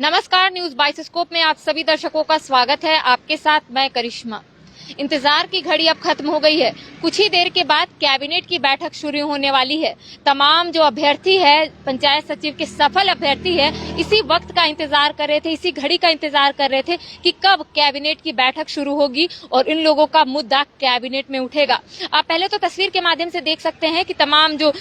नमस्कार, news bioscope में आप सभी दर्शकों का स्वागत है। आपके साथ मैं करिश्मा। इंतजार की घड़ी अब खत्म हो गई है। कुछ ही देर के बाद कैबिनेट की बैठक शुरू होने वाली है। तमाम जो अभ्यर्थी है, पंचायत सचिव के सफल अभ्यर्थी है, इसी वक्त का इंतजार कर रहे थे, इसी घड़ी का इंतजार कर रहे थे कि कब कैबिनेट की बैठक शुरू होगी और इन लोगों का मुद्दा कैबिनेट में उठेगा। आप पहले तो तस्वीर के माध्यम से देख सकते हैं कि तमाम जो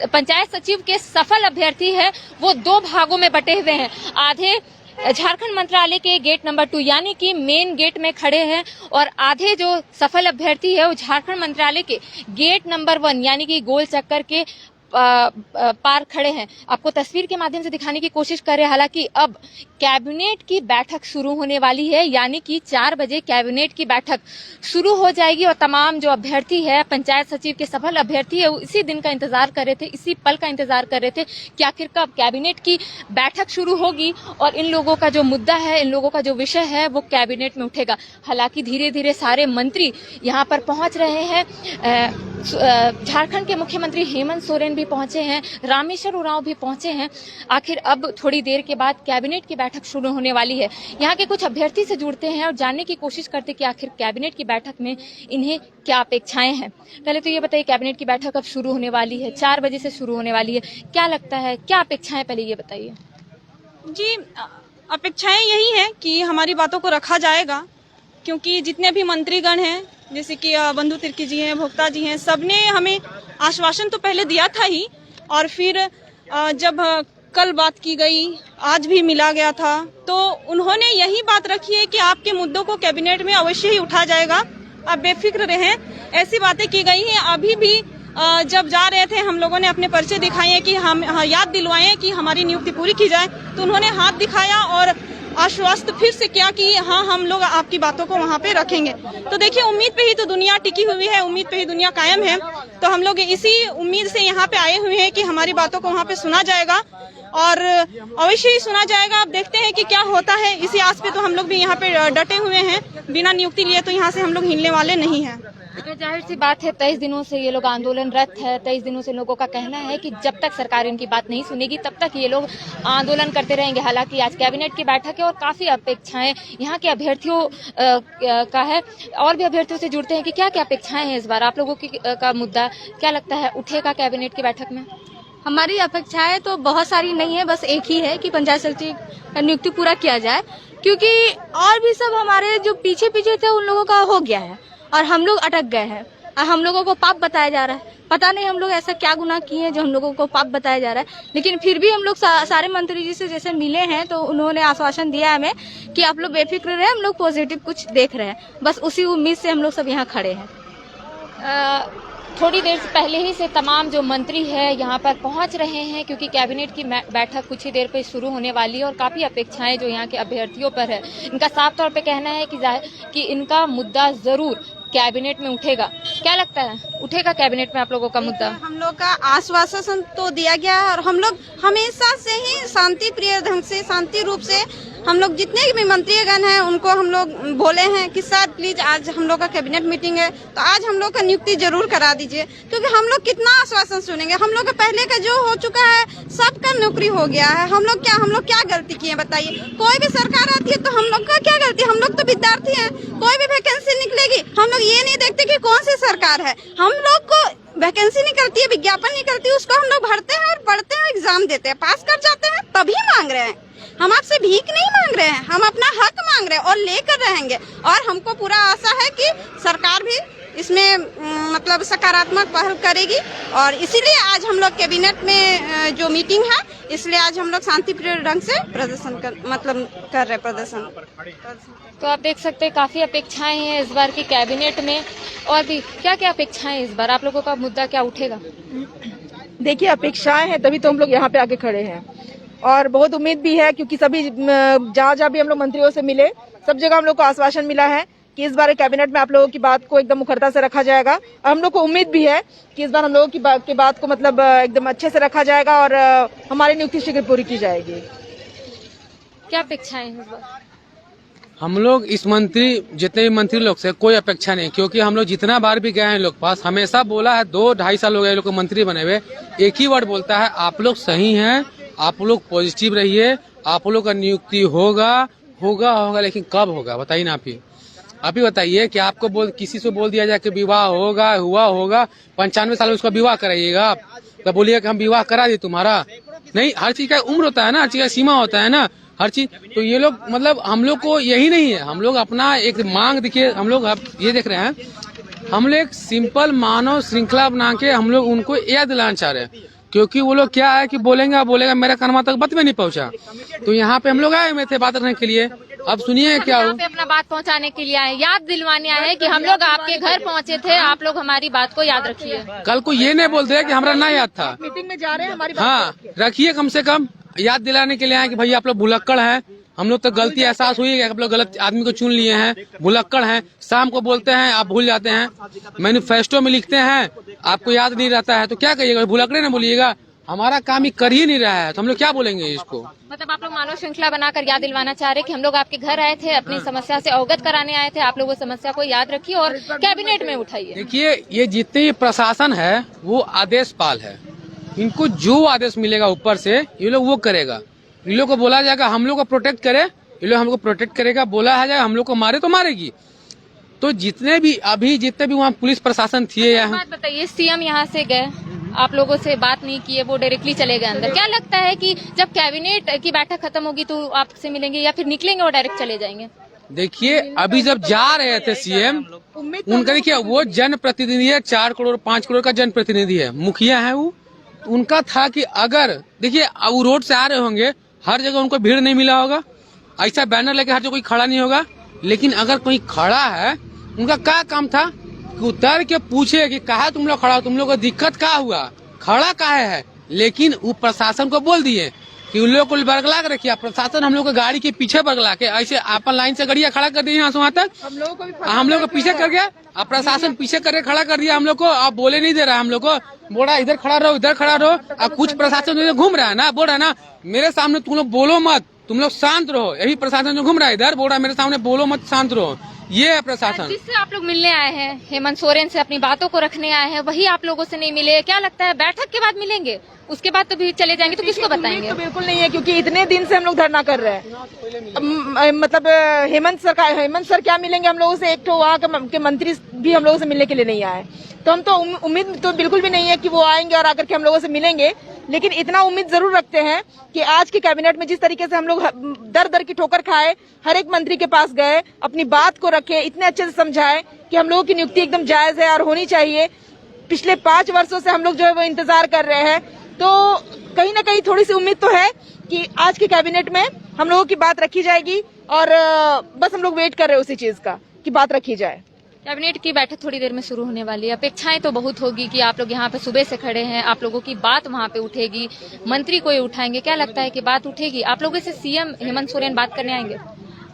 पंचायत सचिव के सफल अभ्यर्थी है वो दो भागों में बटे हुए हैं। आधे झारखंड मंत्रालय के गेट नंबर 2 यानी कि मेन गेट में खड़े हैं और आधे जो सफल अभ्यर्थी है वो झारखंड मंत्रालय के गेट नंबर 1 यानी कि गोल चक्कर के पार खड़े हैं। आपको तस्वीर के माध्यम से दिखाने की कोशिश कर रहे हैं। हालांकि अब कैबिनेट की बैठक शुरू होने वाली है, यानी कि 4 बजे कैबिनेट की बैठक शुरू हो जाएगी और तमाम जो अभ्यर्थी है, पंचायत सचिव के सफल अभ्यर्थी है, वो इसी दिन का इंतजार कर रहे थे, इसी पल का इंतजार कर रहे थे कि आखिर कब कैबिनेट की बैठक शुरू होगी और इन लोगों का जो मुद्दा है, इन लोगों का जो विषय है वो कैबिनेट में उठेगा। हालांकि धीरे धीरे सारे मंत्री यहाँ पर पहुंच रहे हैं। झारखंड के मुख्यमंत्री हेमंत सोरेन भी पहुंचे हैं, रामेश्वर उरांव भी पहुंचे हैं। आखिर अब थोड़ी देर के बाद कैबिनेट की बैठक शुरू होने वाली है। यहाँ के कुछ अभ्यर्थी से जुड़ते हैं और जानने की कोशिश करते हैं कि आखिर कैबिनेट की बैठक में इन्हें क्या अपेक्षाएं हैं। पहले तो ये बताइए, कैबिनेट की बैठक अब शुरू होने वाली है, 4 बजे से शुरू होने वाली है, क्या लगता है, क्या अपेक्षाएं, पहले ये बताइए। जी, अपेक्षाएं यही है कि हमारी बातों को रखा जाएगा, क्योंकि जितने भी मंत्रीगण हैं, जैसे कि बंधु तिर्की जी हैं, भोक्ता जी हैं, सबने हमें आश्वासन तो पहले दिया था ही, और फिर जब कल बात की गई, आज भी मिला गया था, तो उन्होंने यही बात रखी है कि आपके मुद्दों को कैबिनेट में अवश्य ही उठा जाएगा, आप बेफिक्र रहें। ऐसी बातें की गई हैं। अभी भी जब जा रहे थे हम लोगों ने अपने पर्चे दिखाए हैं कि हम याद दिलवाएं कि हमारी नियुक्ति पूरी की जाए, तो उन्होंने हाथ दिखाया और आश्वस्त फिर से किया कि हाँ, हम लोग आपकी बातों को वहाँ पे रखेंगे। तो देखिए, उम्मीद पे ही तो दुनिया टिकी हुई है, उम्मीद पे ही दुनिया कायम है। तो हम लोग इसी उम्मीद से यहाँ पे आए हुए हैं कि हमारी बातों को वहाँ पे सुना जाएगा और अवश्य ही सुना जाएगा। अब देखते हैं कि क्या होता है। इसी आस पे तो हम लोग भी यहाँ पे डटे हुए हैं। बिना नियुक्ति लिए तो यहाँ से हम लोग हिलने वाले नहीं हैं। जाहिर सी बात है, 23 दिनों से ये लोग आंदोलनरत है। 23 दिनों से लोगों का कहना है कि जब तक सरकार इनकी बात नहीं सुनेगी तब तक ये लोग आंदोलन करते रहेंगे। हालांकि आज कैबिनेट की बैठक है और काफी अपेक्षाएं यहाँ के अभ्यर्थियों का है। और भी अभ्यर्थियों से जुड़ते हैं कि क्या क्या अपेक्षाएं हैं इस बार, आप लोगों की का मुद्दा क्या लगता है उठेगा कैबिनेट की बैठक में? हमारी अपेक्षाएं तो बहुत सारी नहीं है, बस एक ही है कि पंचायत सचिव का नियुक्ति पूरा किया जाए, क्योंकि और भी सब हमारे जो पीछे पीछे थे उन लोगों का हो गया है और हम लोग अटक गए हैं और हम लोगों को पाप बताया जा रहा है। पता नहीं हम लोग ऐसा क्या गुनाह किए हैं जो हम लोगों को पाप बताया जा रहा है, लेकिन फिर भी हम लोग सारे मंत्री जी से जैसे मिले हैं तो उन्होंने आश्वासन दिया हमें कि आप लोग बेफिक्र रहे, हम लोग पॉजिटिव कुछ देख रहे हैं। बस उसी उम्मीद से हम लोग सब यहाँ खड़े हैं। थोड़ी देर से पहले ही से तमाम जो मंत्री है यहाँ पर पहुंच रहे हैं, क्योंकि कैबिनेट की बैठक कुछ ही देर पे शुरू होने वाली है और काफी अपेक्षाएं जो यहाँ के अभ्यर्थियों पर है। इनका साफ तौर पे कहना है कि इनका मुद्दा जरूर कैबिनेट में उठेगा। क्या लगता है, उठेगा कैबिनेट में आप लोगों का मुद्दा? हम लोग का आश्वासन तो दिया गया है और हम लोग हमेशा से ही शांति प्रिय ढंग से, शांति रूप से हम लोग जितने भी मंत्रीगण हैं उनको हम लोग बोले हैं कि सर प्लीज आज हम लोग का कैबिनेट मीटिंग है तो आज हम लोग का नियुक्ति जरूर करा दीजिए, क्योंकि हम लोग कितना आश्वासन सुनेंगे। हम लोग का पहले का जो हो चुका है सबका नौकरी हो गया है। हम लोग क्या गलती किए बताइए? कोई भी सरकार आती है तो हम लोग का क्या गलती? हम लोग तो विद्यार्थी हैं, कोई भी वैकेंसी निकलेगी हम लोग ये नहीं देखते कि कौन सी सरकार है, हम लोग को वैकेंसी निकलती है, विज्ञापन निकलती है, उसको हम लोग भरते हैं और पढ़ते हैं, एग्जाम देते हैं, पास कर जाते हैं, तभी मांग रहे हैं। हम आपसे भीख नहीं मांग रहे हैं, हम अपना हक मांग रहे हैं और लेकर रहेंगे। और हमको पूरा आशा है कि सरकार भी इसमें मतलब सकारात्मक पहल करेगी और इसीलिए आज हम लोग कैबिनेट में जो मीटिंग है, इसलिए आज हम लोग शांतिप्रिय ढंग से प्रदर्शन कर रहे प्रदर्शन। तो आप देख सकते हैं काफी अपेक्षाएं हैं इस बार की कैबिनेट में। और भी क्या क्या अपेक्षाएं इस बार, आप लोगों का मुद्दा क्या उठेगा? देखिए, अपेक्षाएं हैं तभी तो हम लोग यहाँ पे आके खड़े हैं और बहुत उम्मीद भी है, क्योंकि सभी जहाँ भी हम लोग मंत्रियों से मिले सब जगह हम लोग को आश्वासन मिला है कि इस बार कैबिनेट में आप लोगों की बात को एकदम मुखरता से रखा जाएगा और हम लोग को उम्मीद भी है कि इस बार हम लोगों की बात को मतलब एकदम अच्छे से रखा जाएगा और हमारी नियुक्ति शीघ्र पूरी की जाएगी। क्या अपेक्षाएं हैं इस बार? हम लोग इस जितने भी मंत्री लोग से कोई अपेक्षा नहीं, क्योंकि हम लोग जितना बार भी गए हैं लोग पास हमेशा बोला है, 2-2.5 साल हो गए लोग को मंत्री बने हुए, एक ही वर्ड बोलता है, आप लोग सही हैं, आप लोग पॉजिटिव रहिए, आप लोग का नियुक्ति होगा होगा होगा, लेकिन कब होगा बताइए ना आप ही बताइए कि आपको किसी से बोल दिया जाए कि विवाह होगा हुआ होगा, 95 साल में उसका विवाह कराइएगा आप, तो बोलिए कि हम विवाह करा दिए तुम्हारा? नहीं, हर चीज का उम्र होता है ना, हर चीज का सीमा होता है ना, हर चीज। तो ये लोग मतलब हम लोग को यही नहीं है, हम लोग अपना एक मांग देखिए, हम लोग अब ये देख रहे हैं, हम लोग एक सिंपल मानव श्रृंखला बना के हम लोग उनको याद दिलाना चाह रहे हैं, क्योंकि वो लोग क्या है कि बोलेगा मेरा कानमा तक बात में नहीं पहुंचा। तो यहाँ पे हम लोग आए हुए थे बात करने के लिए, अब सुनिए क्या हो। यहाँ पे अपना बात पहुंचाने के लिए आए, याद दिलवाने आए कि हम लोग आपके घर पहुंचे थे, आप लोग हमारी बात को याद रखिए। कल को ये नहीं बोलते कि हमारा ना याद था। मीटिंग में जा रहे हैं हमारी हाँ, रखिए, कम से कम याद दिलाने के लिए आए कि भाई आप लोग भुलक्कड़ हैं, हम लोग तो गलती एहसास हुई है, आप लोग गलत आदमी को चुन लिए हैं, भुलक्कड़ हैं, शाम को बोलते हैं आप भूल जाते हैं, मैनिफेस्टो में लिखते हैं आपको याद नहीं रहता है, तो क्या कहिएगा, भुलक्कड़े ना बोलिएगा, हमारा काम ही कर ही नहीं रहा है तो हम लोग क्या बोलेंगे इसको। मतलब आप लोग मानव श्रृंखला बनाकर याद दिलवाना चाह रहे कि हम लोग आपके घर आए थे, अपनी समस्या से अवगत कराने आए थे, आप लोग वो समस्या को याद रखिए और कैबिनेट में उठाइए। देखिए, ये जितने भी प्रशासन है वो आदेश पाल है, इनको जो आदेश मिलेगा ऊपर से ये लोग वो करेगा। इन लोग को बोला जाएगा हम लोग को प्रोटेक्ट करे, ये लोग हमको प्रोटेक्ट करेगा, बोला जाएगा हम लोग को मारे तो मारेगी। तो जितने भी वहाँ पुलिस प्रशासन थे, बात बताइए, सीएम यहाँ से गए, आप लोगों से बात नहीं किए, वो डायरेक्टली चले गए अंदर, क्या लगता है कि जब कैबिनेट की बैठक खत्म होगी तो आपसे मिलेंगे या फिर निकलेंगे और डायरेक्ट चले जाएंगे? देखिए, अभी जब जा रहे थे सीएम, उनका देखिए वो जनप्रतिनिधि है, 4 करोड़ 5 करोड़ का जनप्रतिनिधि है, मुखिया है वो, उनका था कि अगर देखिए वो रोड से आ रहे होंगे, हर जगह उनको भीड़ नहीं मिला होगा, ऐसा बैनर लेके हर जगह कोई खड़ा नहीं होगा, लेकिन अगर कोई खड़ा है, उनका क्या काम था कि उतर के पूछे कि कहा तुम लोग खड़ा हो, तुम लोग को दिक्कत क्या हुआ, खड़ा काहे है। लेकिन वो प्रशासन को बोल दिए कि उन लोग को बरगला के रखिए, प्रशासन हम लोग को गाड़ी के पीछे बरगला के ऐसे अपन लाइन से गाड़ियां खड़ा कर दी यहाँ से वहाँ तक, हम लोग को पीछे कर गया, अब प्रशासन पीछे करके खड़ा कर दिया हम लोग को, अब बोले नहीं दे रहा हम लोग को, बोला इधर खड़ा रहो इधर खड़ा रहो। अब कुछ प्रशासन घूम रहा है ना, बोल रहा है ना मेरे सामने तुम लोग बोलो मत, तुम लोग शांत रहो, यही प्रशासन जो घूम रहा है इधर, बोल रहा है मेरे सामने बोलो मत, शांत रहो, ये है प्रशासन। जिससे आप लोग मिलने आए हैं, हेमंत सोरेन से अपनी बातों को रखने आए हैं, वही आप लोगों से नहीं मिले, क्या लगता है बैठक के बाद मिलेंगे, उसके बाद तो भी चले जाएंगे, तो किसको बताएंगे? तो बिल्कुल नहीं है, क्योंकि इतने दिन से हम लोग धरना कर रहे हैं। मतलब हेमंत सर क्या मिलेंगे हम लोगों से, एक तो वहाँ के मंत्री भी हम लोगों से मिलने के लिए नहीं आए, तो हम तो उम्मीद तो बिल्कुल भी नहीं है कि वो आएंगे और आकर के हम लोगों से मिलेंगे, लेकिन इतना उम्मीद जरूर रखते हैं कि आज के कैबिनेट में जिस तरीके से हम लोग दर दर की ठोकर खाए, हर एक मंत्री के पास गए, अपनी बात को रखे, इतने अच्छे से समझाए कि हम लोगों की नियुक्ति एकदम जायज है और होनी चाहिए। पिछले 5 वर्षों से हम लोग जो है वो इंतजार कर रहे हैं, तो कहीं ना कहीं थोड़ी सी उम्मीद तो है कि आज के कैबिनेट में हम लोगों की बात रखी जाएगी, और बस हम लोग वेट कर रहे हैं उसी चीज का कि बात रखी जाए। कैबिनेट की बैठक थोड़ी देर में शुरू होने वाली है, अपेक्षाएं तो बहुत होगी कि आप लोग यहाँ पे सुबह से खड़े हैं, आप लोगों की बात वहाँ पे उठेगी, मंत्री कोई उठाएंगे, क्या लगता है कि बात उठेगी? आप लोगों से सीएम हेमंत सोरेन बात करने आएंगे?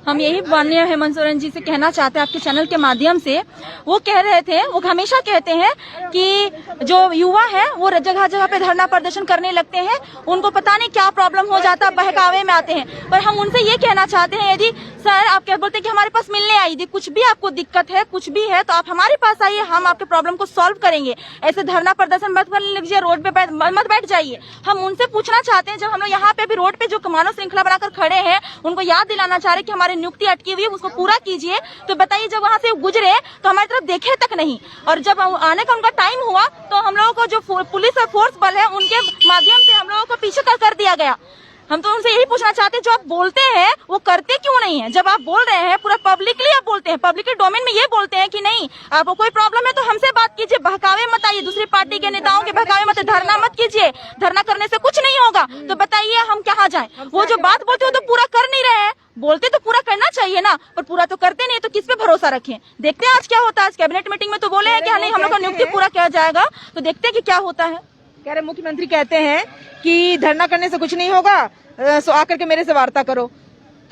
हम यही माननीय हेमंत सोरेन जी से कहना चाहते हैं आपके चैनल के माध्यम से, वो कह रहे थे, वो हमेशा कहते हैं कि जो युवा है वो जगह जगह पे धरना प्रदर्शन करने लगते हैं, उनको पता नहीं क्या प्रॉब्लम हो जाता है, बहकावे में आते हैं। पर हम उनसे ये कहना चाहते हैं, यदि सर आप क्या बोलते हैं कि हमारे पास मिलने आई, यदि कुछ भी आपको दिक्कत है, कुछ भी है, तो आप हमारे पास आइए, हम आपके प्रॉब्लम को सॉल्व करेंगे। ऐसे धरना प्रदर्शन मत कर लीजिए, रोड पे मत बैठ जाइए। हम उनसे पूछना चाहते हैं, जब हम लोग यहाँ पे भी रोड पे जो मानव श्रृंखला बनाकर खड़े हैं, उनको याद दिलाना चाह रहे कि हमारी नियुक्ति अटकी हुई है, उसको पूरा कीजिए। तो बताइए, जब वहाँ से गुजरे तो हमारी तरफ देखे तक नहीं, और जब आने का उनका टाइम हुआ तो हम लोगों को जो पुलिस और फोर्स बल है उनके माध्यम से हम लोगों को पीछे कर दिया गया। हम तो उनसे यही पूछना चाहते हैं, जो आप बोलते हैं वो करते क्यों नहीं है? जब आप बोल रहे हैं पूरा पब्लिकली आप बोलते हैं, पब्लिक के डोमेन में ये बोलते हैं कि नहीं आपको कोई प्रॉब्लम है तो हमसे बात कीजिए, बहकावे मत आइए, दूसरी पार्टी के नेताओं के बहकावे मत, धरना मत कीजिए, धरना करने से कुछ नहीं होगा। तो बताइए हम कहाँ जाएं? वो जो बात बोलते हो तो पूरा कर नहीं रहे हैं, बोलते तो पूरा करना चाहिए ना, पर पूरा तो करते नहीं, तो किस पे भरोसा रखें? देखते हैं आज क्या होता है। आज कैबिनेट मीटिंग में तो बोले हैं कि नहीं हम लोग का नियुक्ति पूरा किया जाएगा, तो देखते हैं कि क्या होता है। कह रहे मुख्यमंत्री कहते हैं कि धरना करने से कुछ नहीं होगा, सो आकर के मेरे से वार्ता करो।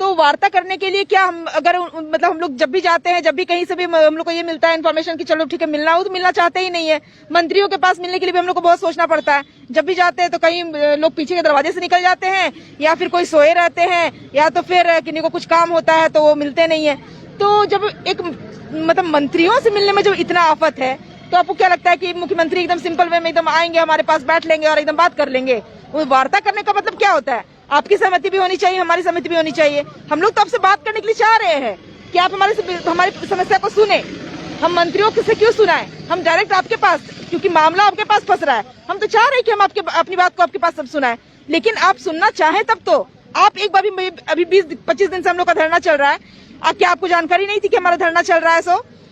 तो वार्ता करने के लिए क्या हम अगर मतलब हम लोग जब भी जाते हैं, जब भी कहीं से भी हम लोग को ये मिलता है इन्फॉर्मेशन कि चलो ठीक है मिलना हो, तो मिलना चाहते ही नहीं है। मंत्रियों के पास मिलने के लिए भी हम लोग को बहुत सोचना पड़ता है। जब भी जाते हैं तो कहीं लोग पीछे के दरवाजे से निकल जाते हैं, या फिर कोई सोए रहते हैं, या तो फिर किन्हीं को कुछ काम होता है तो वो मिलते नहीं है। तो जब एक मतलब मंत्रियों से मिलने में जब इतना आफत है, तो आपको क्या लगता है कि मुख्यमंत्री एकदम सिंपल वे में एकदम आएंगे, हमारे पास बैठ लेंगे और एकदम बात कर लेंगे? वो वार्ता करने का मतलब क्या होता है? आपकी सहमति भी होनी चाहिए, हमारी सहमति भी होनी चाहिए। हम लोग तो आपसे बात करने के लिए चाह रहे हैं कि आप हमारी समस्या को सुने। हम मंत्रियों से क्यों सुनाएं? हम डायरेक्ट आपके पास, क्योंकि मामला आपके पास फंस रहा है। हम तो चाह रहे हैं कि हम अपनी बात को आपके पास सब सुनाएं, लेकिन आप सुनना चाहें तब तो। आप एक बार भी, अभी 20-25 दिन से हम लोग का धरना चल रहा है, क्या आपको जानकारी नहीं थी कि हमारा धरना चल रहा है?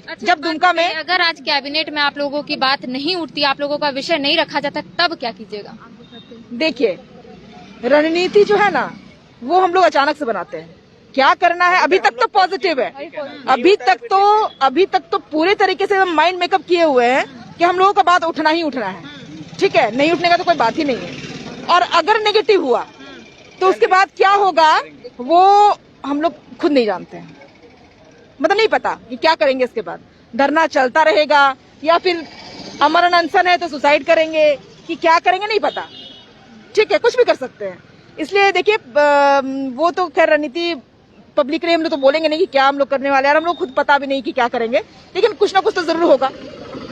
अच्छा, जब दुमका में अगर आज कैबिनेट में आप लोगों की बात नहीं उठती, आप लोगों का विषय नहीं रखा जाता, तब क्या कीजिएगा? देखिए, रणनीति जो है ना वो हम लोग अचानक से बनाते हैं। क्या करना है अभी तक तो पॉजिटिव है, अभी तक तो पूरे तरीके से हम माइंड मेकअप किए हुए हैं कि हम लोगों का बात उठना ही उठना है। ठीक है, नहीं उठने का तो कोई बात ही नहीं है। और अगर नेगेटिव हुआ तो उसके बाद क्या होगा वो हम लोग खुद नहीं जानते हैं। मतलब नहीं पता कि क्या करेंगे इसके बाद। धरना चलता रहेगा या फिर अमरण अनशन है तो सुसाइड करेंगे कि क्या करेंगे नहीं पता। ठीक है, कुछ भी कर सकते हैं। इसलिए देखिए, वो तो खैर रणनीति पब्लिक ने हम लोग तो बोलेंगे नहीं कि क्या हम लोग करने वाले हैं, और हम लोग खुद पता भी नहीं कि क्या करेंगे, लेकिन कुछ ना कुछ तो जरूर होगा।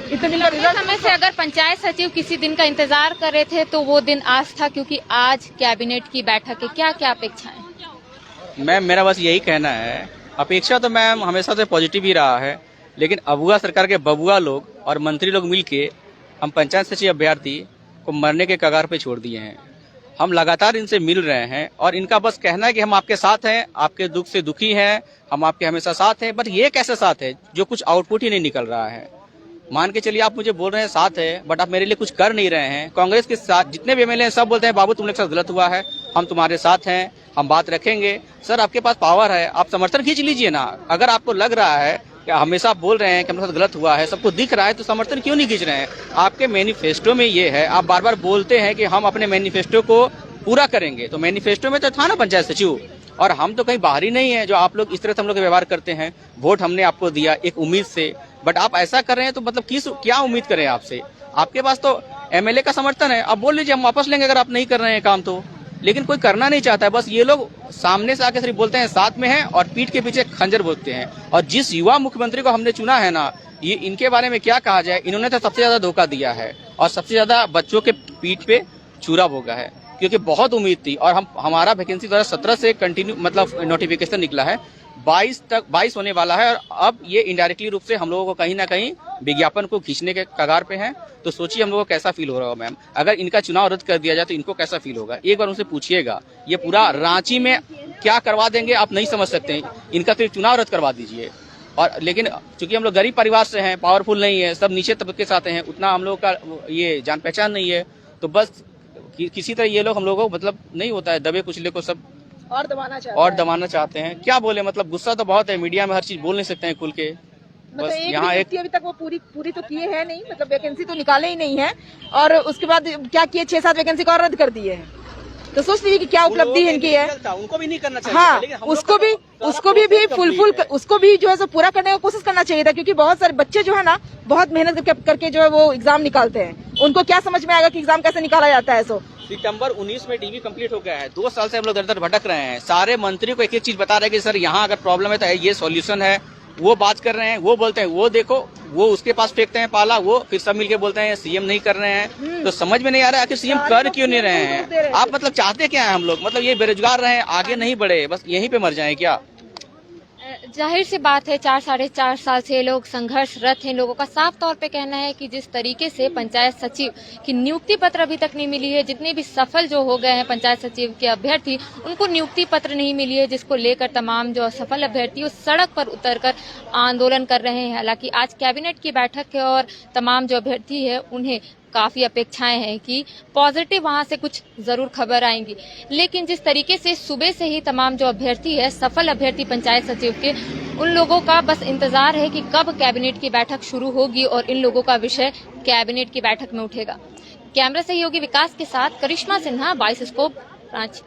इतने दिन का रिजल्ट समय से अगर पंचायत सचिव किसी दिन का इंतजार कर रहे थे तो वो दिन आज था, क्योंकि आज कैबिनेट की बैठक है। क्या क्या अपेक्षाएं? मैम, मेरा बस यही कहना है, अपेक्षा तो मैम हमेशा से पॉजिटिव ही रहा है, लेकिन अबुआ सरकार के बबुआ लोग और मंत्री लोग मिलके हम पंचायत सचिव अभ्यर्थी को मरने के कगार पे छोड़ दिए हैं। हम लगातार इनसे मिल रहे हैं और इनका बस कहना है कि हम आपके साथ हैं, आपके दुख से दुखी हैं, हम आपके हमेशा साथ हैं। बट ये कैसे साथ है जो कुछ आउटपुट ही नहीं निकल रहा है? मान के चलिए, आप मुझे बोल रहे हैं साथ है, बट आप मेरे लिए कुछ कर नहीं रहे हैं। कांग्रेस के साथ जितने भी एमएलए हैं सब बोलते हैं बाबू तुम लोग के साथ गलत हुआ है, हम तुम्हारे साथ हैं, हम बात रखेंगे। सर, आपके पास पावर है, आप समर्थन खींच लीजिए ना। अगर आपको लग रहा है कि हमेशा बोल रहे हैं कि हमारे साथ गलत हुआ है, सबको दिख रहा है, तो समर्थन क्यों नहीं खींच रहे हैं? आपके मैनिफेस्टो में ये है, आप बार बार बोलते हैं कि हम अपने मैनिफेस्टो को पूरा करेंगे, तो मैनिफेस्टो में तो था ना पंचायत सचिव। और हम तो कहीं बाहरी नहीं है जो आप लोग इस तरह से हम लोग व्यवहार करते हैं। वोट हमने आपको दिया एक उम्मीद से, बट आप ऐसा कर रहे हैं तो मतलब क्या उम्मीद करें आपसे? आपके पास तो एमएलए का समर्थन है, आप बोल लीजिए हम वापस लेंगे अगर आप नहीं कर रहे हैं काम तो। लेकिन कोई करना नहीं चाहता है। बस ये लोग सामने से आके सिर्फ बोलते हैं साथ में हैं और पीठ के पीछे खंजर बोलते हैं। और जिस युवा मुख्यमंत्री को हमने चुना है ना, ये इनके बारे में क्या कहा जाए, इन्होंने तो सबसे ज्यादा धोखा दिया है और सबसे ज्यादा बच्चों के पीठ पे छुरा भोगा है, क्योंकि बहुत उम्मीद थी। और हमारा वैकेंसी 2017 से कंटिन्यू मतलब नोटिफिकेशन निकला है, 22 होने वाला है। और अब ये इनडायरेक्टली रूप से हम लोगों को कहीं ना कहीं विज्ञापन को खींचने के कगार पे हैं। तो सोचिए हम लोगों को कैसा फील हो रहा होगा मैम। अगर इनका चुनाव रद्द कर दिया जाए तो इनको कैसा फील होगा, एक बार उनसे पूछिएगा। ये पूरा रांची में क्या करवा देंगे आप नहीं समझ सकते। इनका फिर चुनाव रद्द करवा दीजिए। और लेकिन चूंकि हम लोग गरीब परिवार से हैं, पावरफुल नहीं है, सब नीचे तबके से आते हैं, उतना हम लोग का ये जान पहचान नहीं है, तो बस किसी तरह ये लोग हम लोगों को मतलब नहीं होता है, दबे कुचले को सब और दबाना चाहते हैं। क्या बोले, मतलब गुस्सा तो बहुत है, मीडिया में हर चीज बोल नहीं सकते हैं खुल के। बस यहाँ एक अभी तक वो पूरी तो किए है नहीं, मतलब वैकेंसी तो निकाले ही नहीं है। और उसके बाद क्या किए, 6-7 वैकेंसी को और रद्द कर दिए हैं। तो सोच लीजिए कि क्या उपलब्धि इनकी है। उनको भी नहीं करना चाहिए। हाँ, उसको भी जो है सो पूरा करने की कोशिश करना चाहिए था, क्योंकि बहुत सारे बच्चे जो है ना बहुत मेहनत करके जो है वो एग्जाम निकालते हैं। उनको क्या समझ में आएगा कि एग्जाम कैसे निकाला जाता है। सो सितंबर 19 में डीवी कंप्लीट हो गया है, 2 साल से हम लोग दर दर भटक रहे हैं। सारे मंत्री को एक एक चीज बता रहे हैं कि सर यहाँ अगर प्रॉब्लम है तो ये सॉल्यूशन है, वो बात कर रहे हैं, वो बोलते हैं वो देखो, वो उसके पास फेंकते हैं पाला, वो फिर सब मिलके बोलते हैं सीएम नहीं कर रहे हैं। तो समझ में नहीं आ रहा है आखिर सीएम कर क्यों नहीं रहे हैं। आप मतलब चाहते क्या है हम लोग, मतलब ये बेरोजगार रहे, आगे नहीं बढ़े, बस यहीं पे मर जाए क्या? जाहिर सी बात है, 4-4.5 साल से लोग संघर्षरत हैं। लोगों का साफ तौर पे कहना है कि जिस तरीके से पंचायत सचिव की नियुक्ति पत्र अभी तक नहीं मिली है, जितने भी सफल जो हो गए हैं पंचायत सचिव के अभ्यर्थी, उनको नियुक्ति पत्र नहीं मिली है, जिसको लेकर तमाम जो असफल अभ्यर्थी उस सड़क पर उतरकर आंदोलन कर रहे हैं। हालांकि आज कैबिनेट की बैठक है और तमाम जो अभ्यर्थी है उन्हें काफी अपेक्षाएं हैं कि पॉजिटिव वहां से कुछ जरूर खबर आएंगी। लेकिन जिस तरीके से सुबह से ही तमाम जो अभ्यर्थी है, सफल अभ्यर्थी पंचायत सचिव के, उन लोगों का बस इंतजार है कि कब कैबिनेट की बैठक शुरू होगी और इन लोगों का विषय कैबिनेट की बैठक में उठेगा। कैमरा सहयोगी विकास के साथ करिश्मा सिन्हा, 22 स्कोप, रांची।